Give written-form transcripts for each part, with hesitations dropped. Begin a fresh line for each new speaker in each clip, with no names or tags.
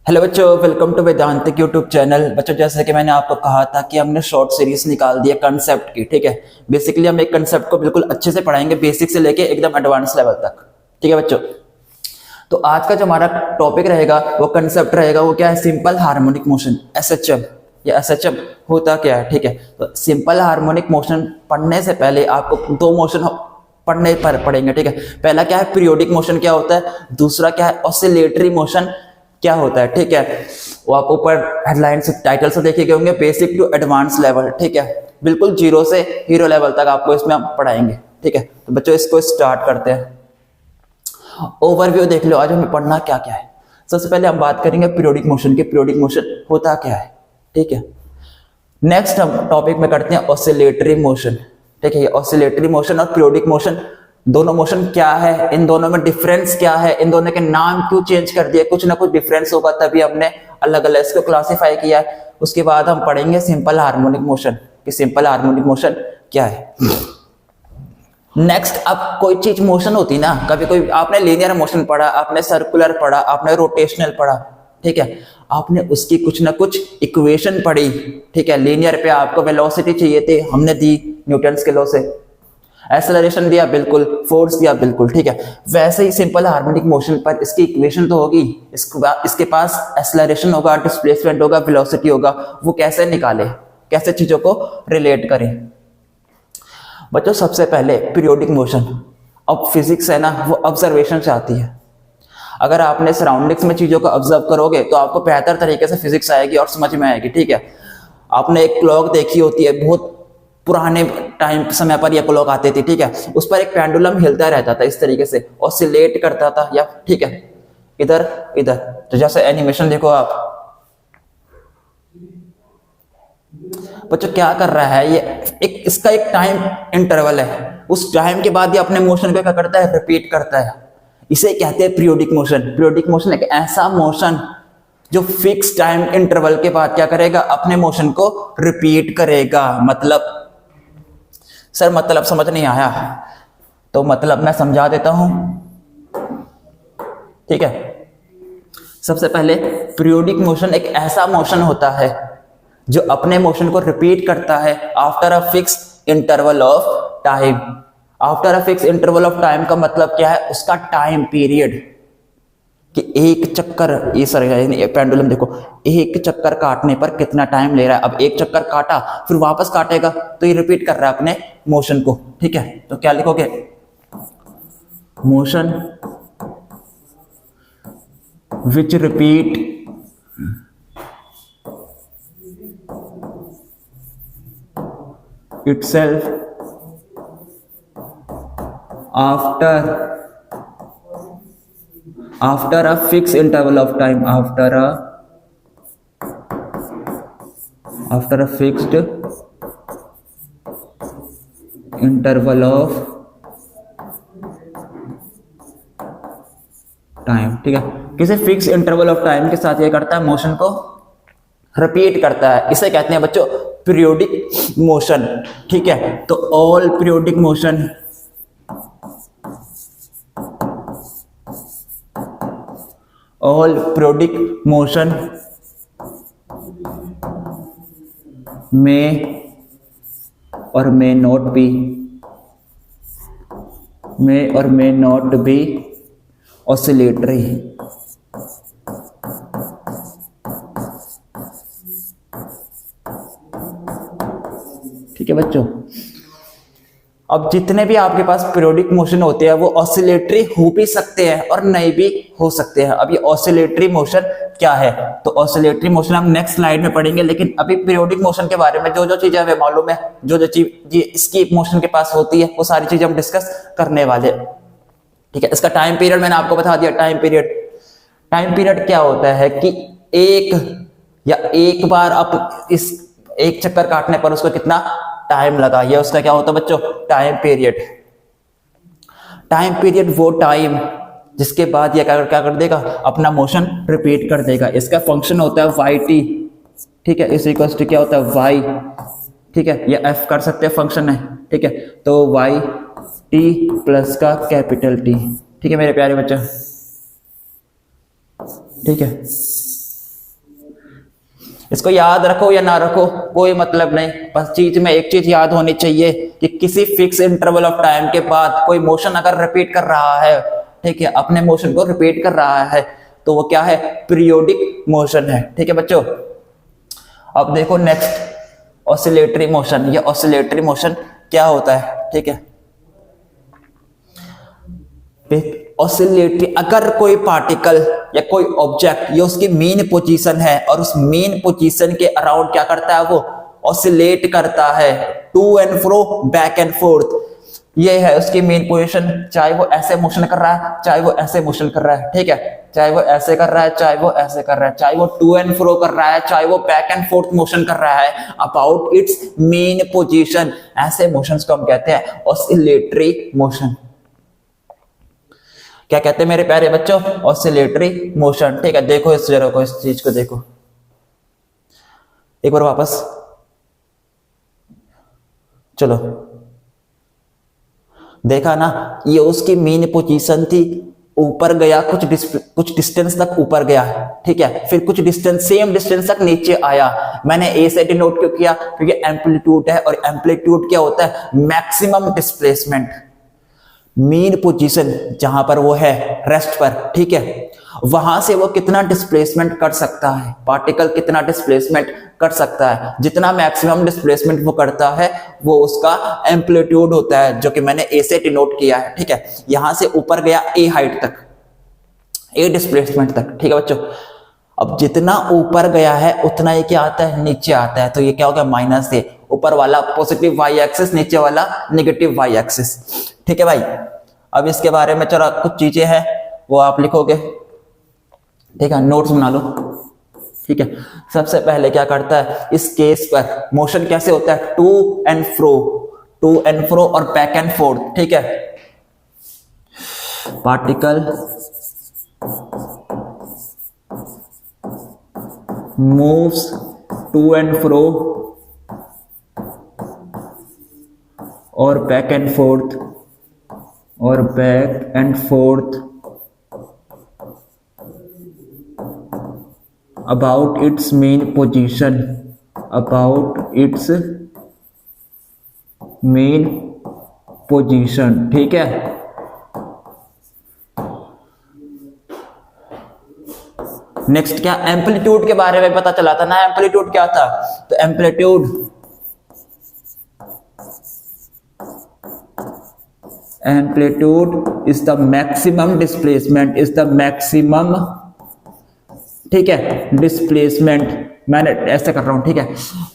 Hello बच्चों, welcome to Vedantic YouTube channel. बच्चों, जैसे कि मैंने आपको कहा था कि हमने शॉर्ट सीरीज निकाल दी है कंसेप्ट की। ठीक है, बेसिकली हम एक कंसेप्ट को बिल्कुल अच्छे से पढ़ाएंगे, बेसिक से लेके एकदम एडवांस लेवल तक। ठीक है बच्चों, तो आज का जो हमारा टॉपिक रहेगा वो कंसेप्ट रहेगा, वो क्या है? Simple harmonic motion, SHM. या एसएचएम होता क्या है? ठीक है, तो सिंपल हार्मोनिक मोशन पढ़ने से पहले आपको दो मोशन पढ़ने पर पढ़ेंगे। ठीक है, पहला क्या है? पीरियोडिक मोशन क्या होता है, दूसरा क्या है? ऑसिलेटरी मोशन क्या होता है। ठीक है, वो आप ऊपर हेडलाइन से टाइटल से देखे गए होंगे, बेसिक टू एडवांस लेवल। ठीक है, बिल्कुल जीरो से हीरो लेवल तक आपको इसमें हम पढ़ाएंगे। ठीक है, तो बच्चों इसको स्टार्ट करते हैं। ओवरव्यू देख लो, आज हमें पढ़ना क्या क्या है। सबसे पहले हम बात करेंगे पीरियोडिक मोशन की। पीरियोडिक मोशन होता क्या है? ठीक है, नेक्स्ट हम टॉपिक में करते हैं ऑसिलेटरी मोशन। ठीक है, ऑसिलेटरी मोशन और पीरियोडिक मोशन दोनों मोशन क्या है, इन दोनों में डिफरेंस क्या है, इन दोनों के नाम क्यों चेंज कर दिए? कुछ ना कुछ डिफरेंस होगा, तभी हमने अलग अलग इसको क्लासिफाई किया है। उसके बाद हम पढ़ेंगे सिंपल हार्मोनिक मोशन कि सिंपल हार्मोनिक मोशन क्या है। नेक्स्ट, अब कोई चीज मोशन होती ना, कभी कोई आपने लीनियर मोशन पढ़ा, आपने सर्कुलर पढ़ा, आपने रोटेशनल पढ़ा। ठीक है, आपने उसकी कुछ ना कुछ इक्वेशन पढ़ी। ठीक है, लीनियर पे आपको वेलोसिटी चाहिए थी, हमने दी न्यूटन्स के लॉ से। एक्सेलरेशन दिया बिल्कुल, फोर्स दिया बिल्कुल। ठीक है, वैसे ही सिंपल हार्मोनिक मोशन पर इसकी इक्वेशन तो होगी, इसके पास एक्सेलरेशन होगा, डिस्प्लेसमेंट होगा, वेलोसिटी होगा। वो कैसे निकाले, कैसे चीजों को रिलेट करें? बच्चों, सबसे पहले पीरियोडिक मोशन। अब फिजिक्स है ना, वो ऑब्जर्वेशन से आती है। अगर आपने सराउंडिंग्स में चीजों को ऑब्जर्व करोगे तो आपको बेहतर तरीके से फिजिक्स आएगी और समझ में आएगी। ठीक है, आपने एक क्लॉक देखी होती है, बहुत पुराने टाइम समय पर यह क्लॉक आती थी। ठीक है, उस पर एक पेंडुलम हिलता रहता था, इस तरीके से ऑसिलेट करता था, या ठीक है इधर इधर। तो जैसे एनिमेशन देखो आप, बच्चों क्या कर रहा है ये? एक इसका एक टाइम इंटरवल है, उस टाइम के बाद ये अपने मोशन को क्या करता है? रिपीट करता है। इसे कहते हैं पीरियोडिक मोशन। पीरियोडिक मोशन एक ऐसा मोशन जो फिक्स टाइम इंटरवल के बाद क्या करेगा? अपने मोशन को रिपीट करेगा। मतलब सर, मतलब समझ नहीं आया तो मतलब मैं समझा देता हूं। ठीक है, सबसे पहले पीरियोडिक मोशन एक ऐसा मोशन होता है जो अपने मोशन को रिपीट करता है after a fix interval of time. After a fix interval of time का मतलब क्या है? उसका टाइम पीरियड, कि एक चक्कर, ये सर पेंडुलम देखो, एक चक्कर काटने पर कितना टाइम ले रहा है। अब एक चक्कर काटा, फिर वापस काटेगा, तो ये रिपीट कर रहा है अपने मोशन को। ठीक है, तो क्या लिखोगे? Motion which repeat itself after a fixed interval of time, after a fixed interval of time. ठीक है, किसी फिक्स इंटरवल ऑफ टाइम के साथ ये करता है, मोशन को रिपीट करता है। इसे कहते हैं बच्चों पीरियोडिक मोशन। ठीक है, तो all periodic motion may or may not be oscillatory। ठीक है बच्चों, अब जितने भी आपके पास पीरियोडिक मोशन होते हैं वो ऑसिलेटरी हो भी सकते हैं और नहीं भी हो सकते हैं। अब ये ऑसिलेटरी मोशन क्या है? तो ऑसिलेटरी मोशन हम नेक्स्ट स्लाइड में पढ़ेंगे, लेकिन अभी पीरियोडिक मोशन के बारे में जो जो चीजें हमें मालूम है, जो जो चीज इसकी मोशन के पास होती है, वो सारी चीजें हम डिस्कस करने वाले। ठीक है, इसका टाइम पीरियड मैंने आपको बता दिया। टाइम पीरियड क्या होता है कि एक बार आप इस एक चक्कर काटने पर उसको कितना टाइम लगा, ये उसका क्या होता है बच्चों? टाइम पीरियड वो टाइम जिसके बाद ये क्या कर देगा? अपना मोशन रिपीट कर देगा। इसका फंक्शन होता है वाई टी। ठीक है, इस इक्वल टू क्या होता है? वाई। ठीक है, ये एफ कर सकते हैं, फंक्शन है। ठीक है, तो वाई टी प्लस का कैपिटल टी। ठीक है मेरे प्यारे बच्चे, ठीक है। इसको याद रखो या ना रखो कोई मतलब नहीं, बस चीज में एक चीज याद होनी चाहिए कि किसी फिक्स इंटरवल ऑफ टाइम के बाद कोई मोशन अगर रिपीट कर रहा है, ठीक है, अपने मोशन को रिपीट कर रहा है, तो वो क्या है, पीरियोडिक मोशन है। ठीक है बच्चों, अब देखो नेक्स्ट ऑसिलेटरी मोशन। ये ऑसिलेटरी मोशन क्या होता है, ठीक है, ऑसिलेटरी, अगर कोई पार्टिकल या कोई ऑब्जेक्ट ये उसकी मेन पोजीशन है और उस मेन पोजीशन के अराउंड क्या करता है, वो ऑसिलेट करता है, to and fro, back and forth, ये है उसकी मेन पोजीशन। चाहे वो ऐसे मोशन कर रहा है, चाहे वो ऐसे मोशन कर रहा है, ठीक है, चाहे वो ऐसे कर रहा है, चाहे वो ऐसे कर रहा है, चाहे वो टू एंड फ्रो कर रहा है, चाहे वो बैक एंड फोर्थ मोशन कर रहा है, अबाउट इट्स मेन पोजीशन, ऐसे मोशंस को हम कहते हैं ऑसिलेटरी मोशन। क्या कहते हैं मेरे प्यारे बच्चों, ऑसिलेटरी मोशन। ठीक है, देखो इस जरा को, इस चीज को देखो एक बार वापस, चलो देखा ना, ये उसकी मेन पोजीशन थी, ऊपर गया, कुछ डिस्टेंस तक ऊपर गया, ठीक है, फिर कुछ डिस्टेंस, सेम डिस्टेंस तक नीचे आया। मैंने ए से डिनोट क्यों किया, क्योंकि एम्पलीट्यूड है, और एम्पलीट्यूड क्या होता है, मैक्सिमम डिस्प्लेसमेंट, मेन पोजीशन जहां पर वो है रेस्ट पर, ठीक है, वहां से वो कितना डिस्प्लेसमेंट कर सकता है, पार्टिकल कितना डिस्प्लेसमेंट कर सकता है, जितना मैक्सिमम डिस्प्लेसमेंट वो करता है वो उसका एम्पलीट्यूड होता है, जो कि मैंने ए से डिनोट किया है। ठीक है, यहां से ऊपर गया ए हाइट तक, ए डिस्प्लेसमेंट तक, ठीक है बच्चों। अब जितना ऊपर गया है उतना ही क्या आता है, नीचे आता है, तो ये क्या हो गया, माइनस ए, ऊपर वाला पॉजिटिव वाई एक्सिस, नीचे वाला नेगेटिव वाई एक्सिस। ठीक है भाई, अब इसके बारे में चलो कुछ चीजें हैं वो आप लिखोगे, ठीक है, नोट्स बना लो। ठीक है, सबसे पहले क्या करता है, इस केस पर मोशन कैसे होता है, टू एंड फ्रो और बैक एंड फोर्थ। ठीक है, particle moves to and fro और back and forth about its main position, ठीक है। नेक्स्ट क्या, एम्पलीट्यूड के बारे में पता चला था ना, एम्पलीट्यूड क्या था, तो amplitude is the maximum displacement, ठीक है, डिस्प्लेसमेंट, मैंने ऐसे कर रहा हूं, ठीक है,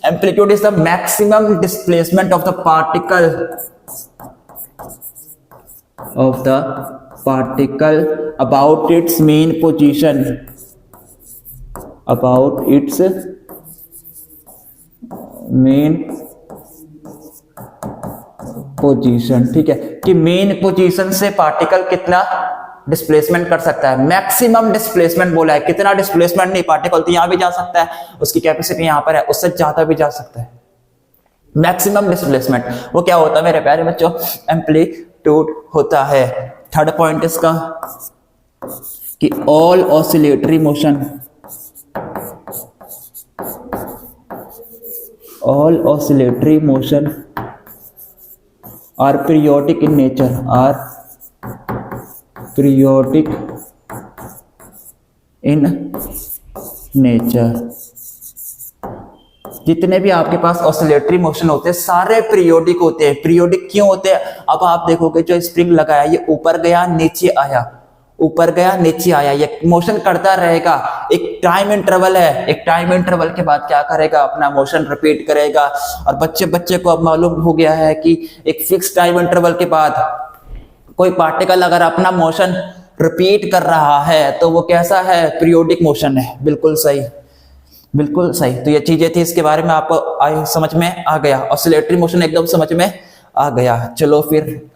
amplitude is the maximum displacement of the particle about it's main position, ठीक है, कि मेन पोजीशन से पार्टिकल कितना डिस्प्लेसमेंट कर सकता है, मैक्सिमम डिस्प्लेसमेंट बोला है, कितना डिस्प्लेसमेंट नहीं, पार्टिकल तो यहां भी जा सकता है, उसकी कैपेसिटी यहां पर है, उससे ज्यादा भी जा सकता है, मैक्सिमम डिस्प्लेसमेंट वो क्या होता है मेरे प्यारे बच्चों, एम्पलीट्यूड होता है। थर्ड पॉइंट इसका कि all oscillatory motion are periodic in nature, जितने भी आपके पास ऑसिलेटरी मोशन होते हैं सारे पीरियोडिक होते हैं। पीरियोडिक क्यों होते हैं, अब आप देखोगे जो स्प्रिंग लगाया ये ऊपर गया नीचे आया, ये मोशन करता रहेगा, एक टाइम इंटरवल है, एक टाइम इंटरवल के बाद क्या करेगा, अपना मोशन रिपीट करेगा। और बच्चे को अब मालूम हो गया है कि एक फिक्स टाइम इंटरवल के बाद कोई पार्टिकल अगर अपना मोशन रिपीट कर रहा है तो वो कैसा है, पीरियोडिक मोशन है। बिल्कुल सही। तो ये चीजें थी, इसके बारे में आपको समझ में आ गया, ऑसिलेटरी मोशन एकदम समझ में आ गया। चलो फिर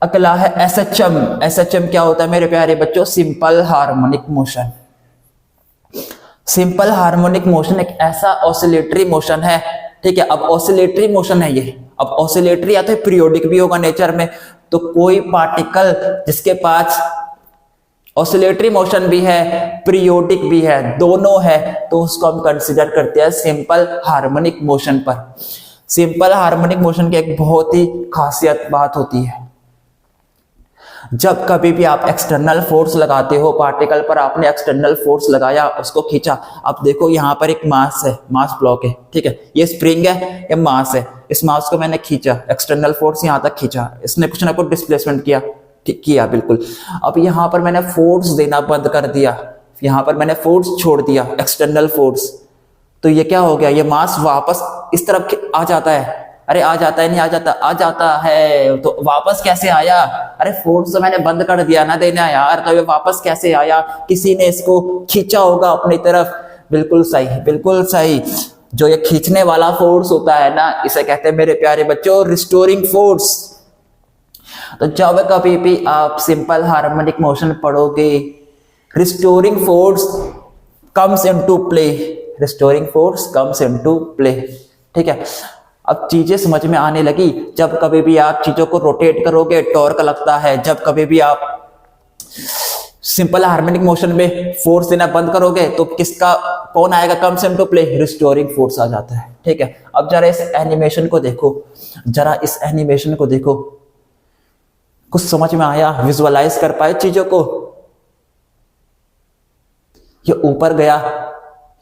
अगला है एसएचएम क्या होता है मेरे प्यारे बच्चों, सिंपल हार्मोनिक मोशन एक ऐसा ऑसिलेटरी मोशन है, ठीक है। अब ऑसिलेटरी मोशन है ये, अब ऑसिलेटरी या तो पीरियोडिक भी होगा नेचर में, तो कोई पार्टिकल जिसके पास ऑसिलेटरी मोशन भी है, पीरियोडिक भी है, दोनों है, तो उसको हम कंसीडर करते हैं सिंपल हार्मोनिक मोशन पर। सिंपल हार्मोनिक मोशन की एक बहुत ही खासियत बात होती है, जब कभी भी आप एक्सटर्नल फोर्स लगाते हो पार्टिकल पर, आपने एक्सटर्नल फोर्स लगाया, उसको खींचा, अब देखो यहाँ पर एक मास है, मास ब्लॉक है, ठीक है, ये स्प्रिंग है, ये मास है, इस मास को मैंने खींचा, एक्सटर्नल फोर्स यहाँ तक खींचा, इसने कुछ ना कुछ डिस्प्लेसमेंट किया बिल्कुल। अब यहाँ पर मैंने फोर्स देना बंद कर दिया, यहाँ पर मैंने फोर्स छोड़ दिया, एक्सटर्नल फोर्स, तो ये क्या हो गया, ये मास वापस इस तरफ आ जाता है। अरे आ जाता है, नहीं आ जाता, आ जाता है, तो वापस कैसे आया? अरे फोर्स तो मैंने बंद कर दिया ना देना यार, तो ये वापस कैसे आया? किसी ने इसको खींचा होगा अपनी तरफ। बिल्कुल सही, बिल्कुल सही। जो ये खींचने वाला फोर्स होता है ना, इसे कहते हैं मेरे प्यारे बच्चों रिस्टोरिंग फोर्स। तो जब कभी भी आप सिंपल हार्मोनिक मोशन पढ़ोगे, restoring force comes into play, restoring force comes into play, ठीक है। अब चीजें समझ में आने लगी, जब कभी भी आप चीजों को रोटेट करोगे टॉर्क लगता है, जब कभी भी आप सिंपल हार्मोनिक मोशन में फोर्स देना बंद करोगे तो कौन आएगा comes into play? Restoring force आ जाता है, ठीक है। अब जरा इस एनिमेशन को देखो, जरा इस एनिमेशन को देखो, कुछ समझ में आया? विजुअलाइज कर पाए चीजों को? ये ऊपर गया,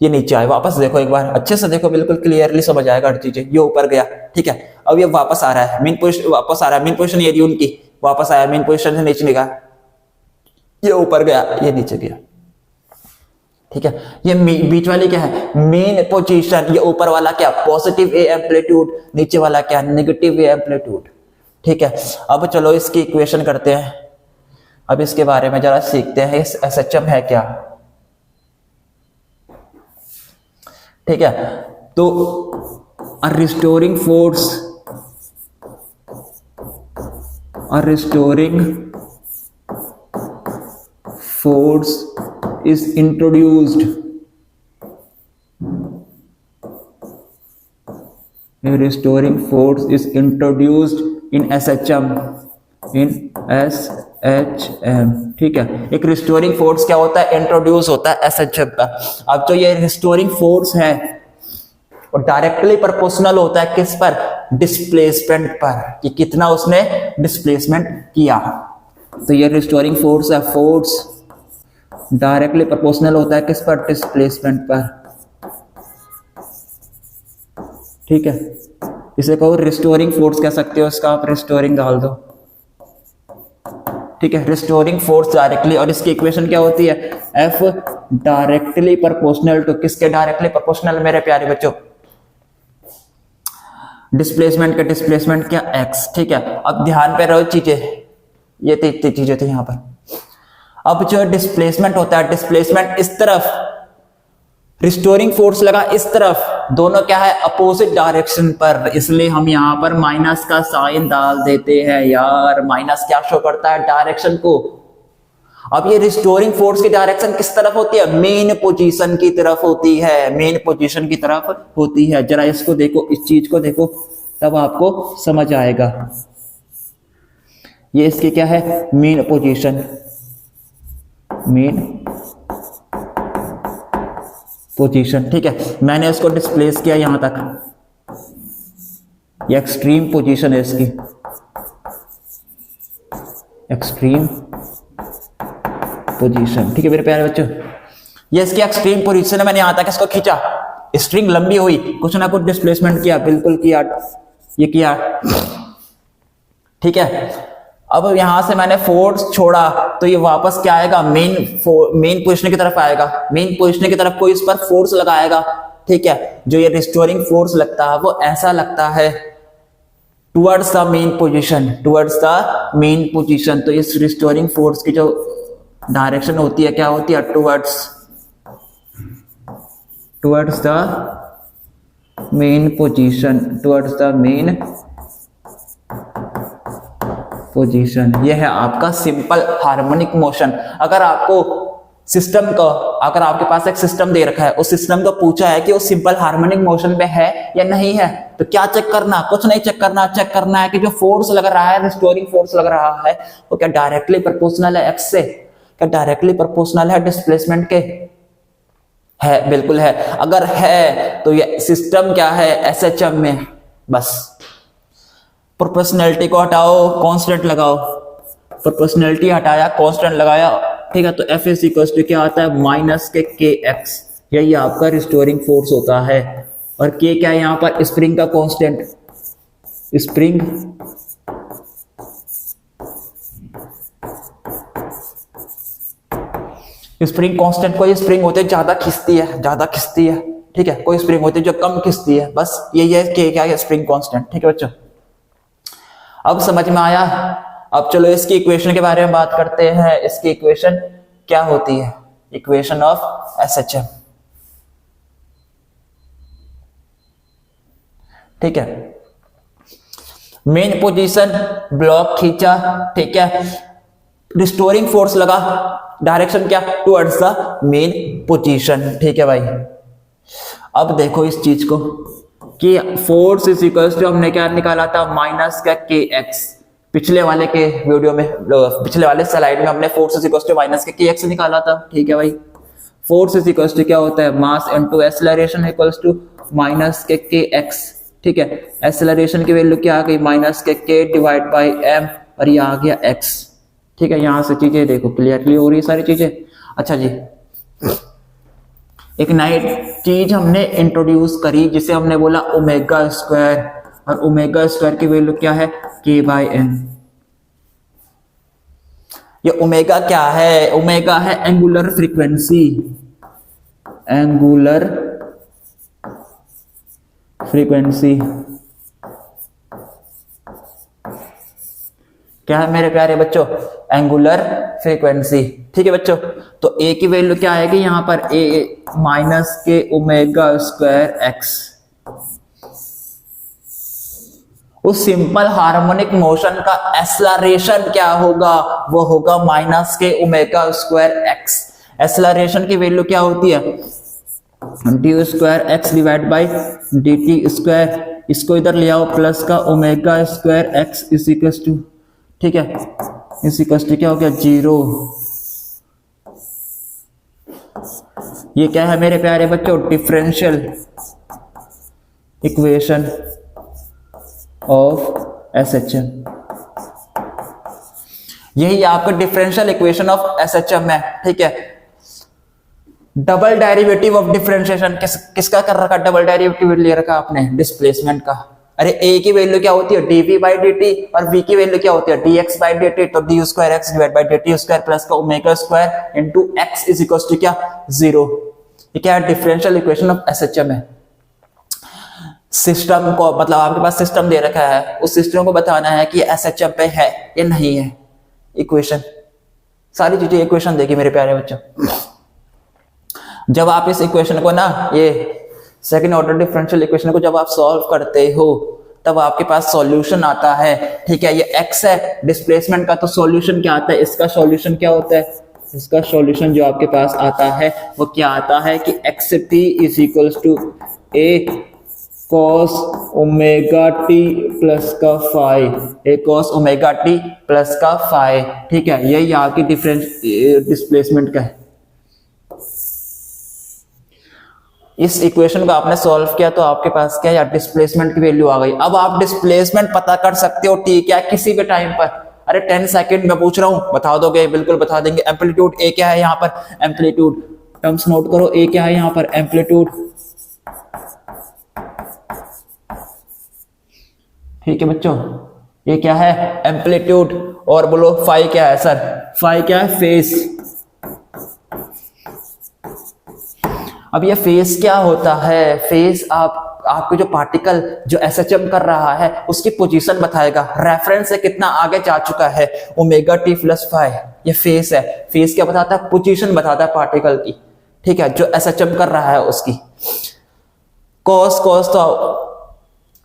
ये नीचे आया, वापस देखो एक बार अच्छे से देखो, बिल्कुल क्लियरली समझ आएगा हर चीजें। ये ऊपर गया, ठीक है, अब ये वापस आ रहा है मेन पोजीशन, वापस आ रहा है मेन पोजीशन, ये उनकी वापस आया मेन पोजीशन से नीचे निकला, ये ऊपर गया, ये नीचे गया, ठीक है। ये बीच वाली क्या है? Main position. ये ऊपर वाला क्या? पॉजिटिव ए एम्पलीट्यूड, नीचे वाला क्या? नेगेटिव ए एम्पलीट्यूड, ठीक है। अब चलो इसकी इक्वेशन करते हैं, अब इसके बारे में जरा सीखते हैं, इस एसएचएम है क्या, ठीक है। तो restoring force, restoring force is introduced, a restoring force is introduced in SHM, in SHM, ठीक है। एक रिस्टोरिंग फोर्स क्या होता है? इंट्रोड्यूस होता है SHM का। अब जो ये रिस्टोरिंग फोर्स है और डायरेक्टली प्रोपोर्शनल होता है किस पर? डिस्प्लेसमेंट पर, कि कितना उसने डिस्प्लेसमेंट किया। तो ये रिस्टोरिंग फोर्स है, फोर्स डायरेक्टली प्रोपोर्शनल होता है किस पर? डिस्प्लेसमेंट पर, ठीक है। इसे कहो रिस्टोरिंग फोर्स कह सकते हो, इसका आप रिस्टोरिंग डाल दो, ठीक है। रिस्टोरिंग फोर्स डायरेक्टली, और इसकी इक्वेशन क्या होती है? F डायरेक्टली प्रोपोर्शनल टू, किसके डायरेक्टली प्रोपोर्शनल मेरे प्यारे बच्चों? डिस्प्लेसमेंट का डिस्प्लेसमेंट क्या? x, ठीक है। अब ध्यान पे रहो चीजें, ये चीजें थी यहां पर। अब जो डिस्प्लेसमेंट होता है, डिस्प्लेसमेंट इस तरफ, रिस्टोरिंग फोर्स लगा इस तरफ, दोनों क्या है? अपोजिट डायरेक्शन पर, इसलिए हम यहां पर माइनस का साइन डाल देते हैं यार। माइनस क्या शो करता है? डायरेक्शन को। अब ये रिस्टोरिंग फोर्स की डायरेक्शन किस तरफ होती है? मेन पोजीशन की तरफ होती है, मेन पोजीशन की तरफ होती है। जरा इसको देखो, इस चीज को देखो, तब आपको समझ आएगा। ये इसकी क्या है? मेन पोजीशन, मेन पोजीशन, ठीक है। मैंने इसको डिस्प्लेस किया यहां तक, ये एक्सट्रीम पोजीशन है इसकी, एक्सट्रीम पोजीशन, ठीक है मेरे प्यारे बच्चों। ये इसकी एक्सट्रीम पोजीशन है, मैंने यहां तक इसको खींचा, स्ट्रिंग लंबी हुई, कुछ ना कुछ डिस्प्लेसमेंट किया, बिल्कुल किया, ये किया, ठीक है। अब यहां से मैंने फोर्स छोड़ा तो ये वापस क्या आएगा? मेन पोजीशन की तरफ आएगा। मेन पोजीशन की तरफ कोई इस पर फोर्स लगाएगा, ठीक है। जो ये रिस्टोरिंग फोर्स लगता है वो ऐसा लगता है towards the main position, towards the main position. तो इस रिस्टोरिंग फोर्स की जो डायरेक्शन होती है क्या होती है? Towards the main position, towards the main position. यह है आपका सिंपल हार्मोनिक मोशन। अगर आपको सिस्टम का, अगर आपके पास एक सिस्टम दे रखा है, उस सिस्टम को पूछा है कि वो सिंपल हार्मोनिक मोशन में है या नहीं है, तो क्या चेक करना? कुछ नहीं चेक करना, चेक करना है कि जो फोर्स लग रहा है, रिस्टोरिंग फोर्स लग रहा है, वो क्या डायरेक्टली प्रोपोर्शनल है x से, क्या डायरेक्टली प्रोपोर्शनल है डिस्प्लेसमेंट के? है, बिल्कुल है। अगर है तो ये सिस्टम क्या है, एसएचएम में। बस प्रोपोर्शनैलिटी को हटाओ, कांस्टेंट लगाओ। प्रोपोर्शनैलिटी हटाया, कांस्टेंट लगाया, ठीक है, तो एफ इज इक्वल टू क्या आता है, माइनस के के एक्स। यही आपका रिस्टोरिंग फोर्स होता है। और के क्या है यहाँ पर, स्प्रिंग का कांस्टेंट। स्प्रिंग स्प्रिंग कांस्टेंट, कोई स्प्रिंग होती है ज्यादा खिंचती है, ज्यादा खिंचती है, ठीक है, कोई स्प्रिंग होती है जो कम खिंचती है, बस यही है के क्या है, स्प्रिंग कांस्टेंट। ठीक है बच्चों, अब समझ में आया। अब चलो इसकी इक्वेशन के बारे में बात करते हैं। इसकी इक्वेशन क्या होती है, इक्वेशन ऑफ एसएचएम। ठीक है, मेन पोजीशन, ब्लॉक खींचा, ठीक है, रिस्टोरिंग फोर्स लगा, डायरेक्शन क्या, टुवर्ड्स द मेन पोजीशन। ठीक है भाई, अब देखो इस चीज को कि फोर्स इज इक्वल टू, हमने क्या निकाला था, माइनस का के एक्स। पिछले वाले के वीडियो में, पिछले वाले स्लाइड में हमने force is equal to minus k x निकाला था। ठीक है भाई, फोर्स इज इक्वल टू क्या होता है, mass into acceleration equals to minus k x. ठीक है, एक्सेलरेशन की वैल्यू क्या आ गई, माइनस के डिवाइड बाई एम, और ये आ गया एक्स। ठीक है, यहां से चीजें देखो क्लियरली हो रही है सारी चीजें। अच्छा जी, एक नई चीज हमने इंट्रोड्यूस करी जिसे हमने बोला ओमेगा स्क्वायर, और ओमेगा स्क्वायर की वैल्यू क्या है, के बाई एन। ये ओमेगा क्या है, ओमेगा है एंगुलर फ्रीक्वेंसी। एंगुलर फ्रीक्वेंसी क्या है मेरे प्यारे बच्चों, एंगुलर फ्रीक्वेंसी। ठीक है बच्चों, तो ए की वैल्यू क्या आएगी यहाँ पर, a minus k omega square x. उस सिंपल हार्मोनिक मोशन का एक्सेलरेशन क्या होगा, वो होगा minus k omega square x. Acceleration की वैल्यू क्या होती है, d square x divide by d t square. इसको इधर ले आओ, प्लस का omega square x is equal to, ठीक है, इस इक्वल टू क्या हो गया, 0। ये क्या है मेरे प्यारे बच्चों, डिफरेंशियल इक्वेशन ऑफ एसएचएम। यही आपका डिफरेंशियल इक्वेशन ऑफ एसएचएम है। ठीक है, डबल डेरिवेटिव ऑफ डिफरेंशिएशन किसका कर रखा, डबल डेरिवेटिव ले रखा आपने, डिस्प्लेसमेंट का। अरे ए की वैल्यू क्या होती है, डीवी बाई डी, और वी की वैल्यू क्या होती है, डीएक्स बाई डी। तो d square x divide by d square plus का omega square into x is equal to क्या, 0। ये क्या है, डिफरेंशियल इक्वेशन ऑफ एसएचएम है। सिस्टम को, मतलब आपके पास सिस्टम दे रखा है, उस सिस्टम को बताना है कि एसएचएम पे है या नहीं है। इक्वेशन, सारी चीजें इक्वेशन देखिए मेरे प्यारे बच्चों। जब आप इस इक्वेशन को ना, ये सेकंड ऑर्डर डिफरेंशियल इक्वेशन को जब आप सॉल्व करते हो, तब आपके पास सॉल्यूशन आता है। ठीक है, ये एक्स है डिस्प्लेसमेंट का, तो सॉल्यूशन क्या आता है, इसका सॉल्यूशन क्या होता है, इसका सॉल्यूशन जो आपके पास आता है वो क्या आता है कि x t is equal to a cos omega t plus का phi, a cos omega t plus का फाइव। ठीक है, यही आपकी डिस्प्लेसमेंट का है। इस इक्वेशन को आपने सॉल्व किया तो आपके पास क्या है, डिस्प्लेसमेंट की वैल्यू आ गई। अब आप डिस्प्लेसमेंट पता कर सकते हो टी क्या है, किसी भी टाइम पर। अरे 10 सेकंड में पूछ रहा हूं, बता दोगे, बिल्कुल बता देंगे। एम्पलीट्यूड ए क्या है यहाँ पर, एम्पलीट्यूड टर्म्स नोट करो, ए क्या है यहाँ पर, एम्पलीट्यूड। ठीक है बच्चों, ये क्या है, एम्पलीट्यूड। और बोलो फाई क्या है सर, फाई क्या है, फेस। अब ये फेस क्या होता है, फेस आपके जो पार्टिकल जो एसएचएम कर रहा है उसकी पोजीशन बताएगा, रेफरेंस से कितना आगे जा चुका है, ओमेगा टी प्लस फाइव। ये फेस है। फेस क्या बताता है, पोजीशन बताता है पार्टिकल की। ठीक है, जो एसएचएम कर रहा है उसकी। कॉस, कॉस तो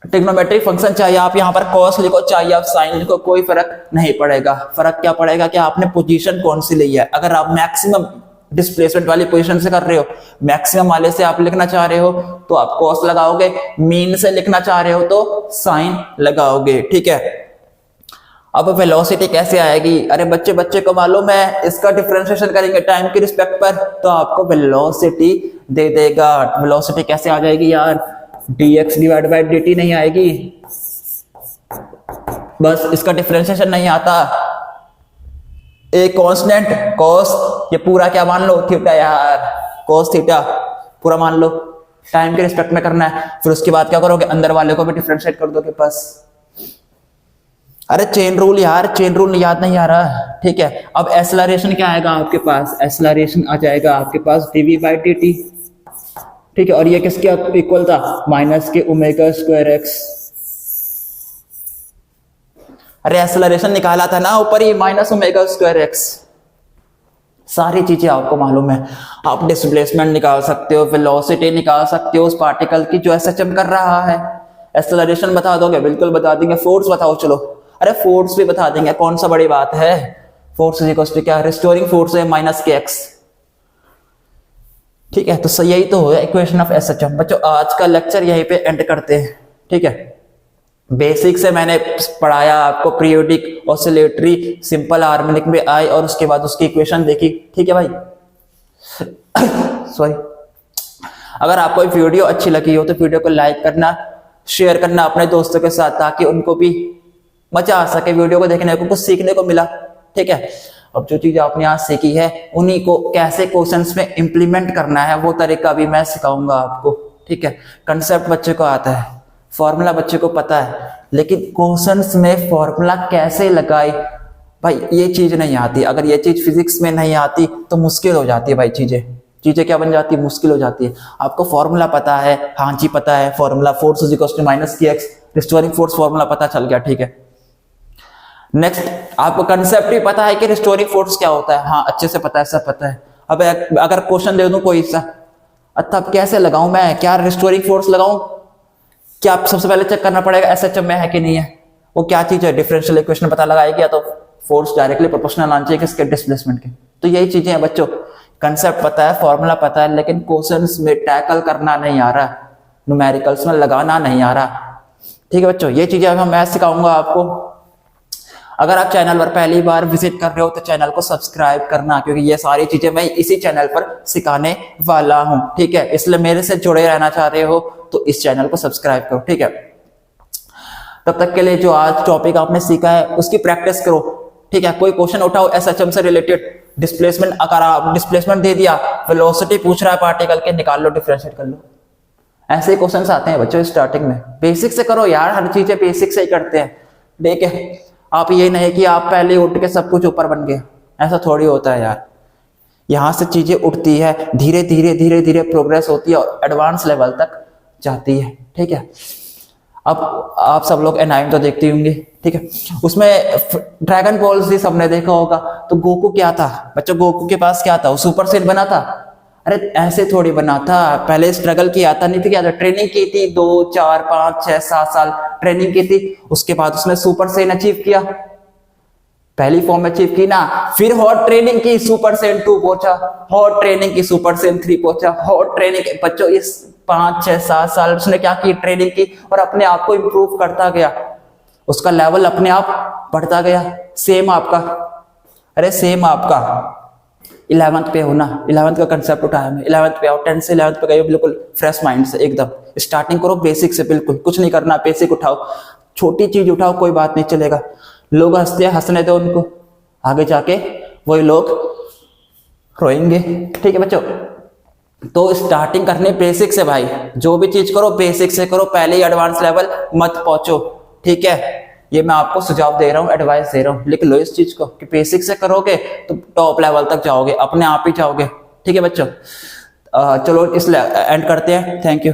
ट्रिग्नोमेट्रिक फंक्शन, चाहे आप यहाँ पर कॉस लिखो चाहे आप साइन लिखो, कोई फर्क नहीं पड़ेगा। फर्क क्या पड़ेगा कि आपने पोजीशन कौन सी ली है। अगर आप मैक्सिमम डिस्प्लेसमेंट वाली पोजीशन से कर रहे हो, मैक्सिमम वाले से आप लिखना चाह रहे हो तो आप कॉस लगाओगे, मीन से लिखना चाह रहे हो तो साइन लगाओगे। ठीक है, अब वेलोसिटी कैसे आएगी? अरे बच्चे बच्चे को मालूम है, इसका डिफरेंशिएशन करेंगे टाइम की रिस्पेक्ट पर तो आपको वेलोसिटी दे देगा। वेलोसिटी कैसे आ जाएगी यार? dx डिवाइड बाई dt नहीं आएगी, बस इसका डिफरेंशिएशन नहीं आता। एक कांस्टेंट cos, ये पूरा क्या मान लो? थीटा यार, cos थीटा पूरा मान लो, टाइम के रिस्पेक्ट में करना है। फिर उसके बाद क्या करोगे? अंदर वाले को भी डिफरेंशिएट कर दोगे बस। अरे चेन रूल यार, चेन रूल याद नहीं आ रहा, ठीक है। अब एक्सेलरेशन क्या आएगा आपके पास? एक्सेलरेशन आ जाएगा आपके पास dv बाई dt, ठीक है। और ये किसके इक्वल था? Minus k omega square x. अरे एक्सेलरेशन निकाला था ना ऊपर ही, माइनस ओमेगा स्क्वायर एक्स। सारी चीजें आपको मालूम है। आप डिस्प्लेसमेंट निकाल सकते हो, वेलोसिटी निकाल सकते हो उस पार्टिकल की जो एसएचएम कर रहा है। एक्सेलरेशन बता दोगे? बिल्कुल बता देंगे। फोर्स बताओ, चलो। अरे फोर्स भी बता देंगे, कौन सा बड़ी बात है। फोर्स इज इक्वल टू क्या? रिस्टोरिंग फोर्स है माइनस के एक्स, ठीक है। तो यही तो है इक्वेशन ऑफ एसएचएम। बच्चों आज का लेक्चर यहीं पे एंड करते हैं, ठीक है। बेसिक से मैंने पढ़ाया आपको, पीरियोडिक, ऑसिलेटरी, सिंपल हार्मोनिक में आई और उसके बाद उसकी इक्वेशन देखी, ठीक है भाई। सॉरी। अगर आपको वीडियो अच्छी लगी हो तो वीडियो को लाइक करना, शेयर करना अपने दोस्तों के साथ, ताकि उनको भी मजा आ सके वीडियो को देखने को, कुछ सीखने को मिला, ठीक है। अब जो चीज आपने आज सीखी है उन्हीं को कैसे क्वेश्चंस में इंप्लीमेंट करना है वो तरीका भी मैं सिखाऊंगा आपको, ठीक है। कंसेप्ट बच्चे को आता है, फॉर्मूला बच्चे को पता है, लेकिन क्वेश्चंस में फॉर्मूला कैसे लगाए भाई ये चीज नहीं आती। अगर ये चीज फिजिक्स में नहीं आती तो मुश्किल हो जाती है भाई। चीजें क्या बन जाती है? मुश्किल हो जाती है। आपको फॉर्मूला पता है, हाँ जी पता है formula, force is equal to minus k x, restoring force formula पता चल गया, ठीक है। नेक्स्ट, आपको कंसेप्ट भी पता है कि रिस्टोरिंग फोर्स क्या होता है, हाँ अच्छे से पता है, सब पता है। अब अगर क्वेश्चन दे दूं कोई सा, अच्छा अब कैसे लगाऊं मैं? क्या रिस्टोरिंग फोर्स लगाऊं? क्या आप सबसे पहले चेक करना पड़ेगा एसएचएम में है कि नहीं है। वो क्या चीज है? डिफरेंशियल इक्वेशन पता लगाएगी, या तो फोर्स डायरेक्टली प्रोपोर्शनल आना चाहिए किसके? डिस्प्लेसमेंट के। तो यही चीजें हैं बच्चों, कंसेप्ट पता है, फॉर्मूला पता है, लेकिन क्वेश्चंस में टैकल करना नहीं आ रहा, न्यूमेरिकल्स में लगाना नहीं आ रहा, ठीक है बच्चों। ये चीजें अब मैं सिखाऊंगा आपको। अगर आप चैनल पर पहली बार विजिट कर रहे हो तो चैनल को सब्सक्राइब करना, क्योंकि ये सारी चीजें मैं इसी चैनल पर सिखाने वाला हूं, ठीक है। इसलिए मेरे से जुड़े रहना चाह रहे हो तो इस चैनल को सब्सक्राइब करो, ठीक है। तब तक के लिए जो आज टॉपिक आपने सीखा है उसकी प्रैक्टिस करो, ठीक है। कोई क्वेश्चन उठाओ एसएचएम से रिलेटेड, डिस्प्लेसमेंट, अगर आप डिस्प्लेसमेंट दे दिया, वेलोसिटी पूछ रहा है पार्टिकल के, निकाल लो, डिफरेंशिएट कर लो। ऐसे क्वेश्चंस आते हैं बच्चों स्टार्टिंग में। बेसिक से करो यार, हर चीजें बेसिक से ही करते हैं, ठीक है। आप ये नहीं कि आप पहले उठ के सब कुछ ऊपर बन गए, ऐसा थोड़ी होता है यार। यहां से चीजें उठती है, धीरे धीरे प्रोग्रेस होती है और एडवांस लेवल तक जाती है, ठीक है। अब आप सब लोग एनाइम तो देखते होंगे, ठीक है। उसमें ड्रैगन बॉल जी सबने देखा होगा। तो गोकू क्या था बच्चों? गोकू के पास क्या था? वो सुपर सेन बना था? अरे ऐसे थोड़ी बना था, पहले स्ट्रगल किया था, नहीं तो क्या था, ट्रेनिंग की थी, 2 4 5 6 7 साल ट्रेनिंग की थी। उसके बाद उसने सुपर सेन अचीव किया, पहली फॉर्म अचीव की ना। फिर हॉट ट्रेनिंग की, सुपर सेन 2 पहुंचा, हॉट ट्रेनिंग की, सुपर सेन 3 पहुंचा, हॉट ट्रेनिंग बच्चों इस 5 6 7 साल उसने क्या की? ट्रेनिंग की और अपने आप को इंप्रूव करता गया, उसका लेवल अपने आप बढ़ता गया। सेम आपका, अरे सेम आपका 11th पे हो ना, 11th का कंसेप्ट उठाया मैं, 11th पे आओ, 10th से 11th पे गए हो बिल्कुल फ्रेश माइंड से, एकदम स्टार्टिंग करो बेसिक से, बिल्कुल कुछ नहीं करना, बेसिक उठाओ, छोटी चीज उठाओ, कोई बात नहीं चलेगा। लोग हंसते हैं, हंसने दो उनको, आगे जाके वही लोग रोएंगे, ठीक है बच्चों। तो स्टार्टिंग करने बेसिक से भाई, जो भी चीज करो बेसिक से करो, पहले ही एडवांस लेवल मत पहुंचो, ठीक है। ये मैं आपको सुझाव दे रहा हूँ, एडवाइस दे रहा हूँ, लिख लो इस चीज को कि बेसिक से करोगे तो टॉप लेवल तक जाओगे, अपने आप ही जाओगे, ठीक है बच्चों। चलो इसलिए एंड करते हैं, थैंक यू।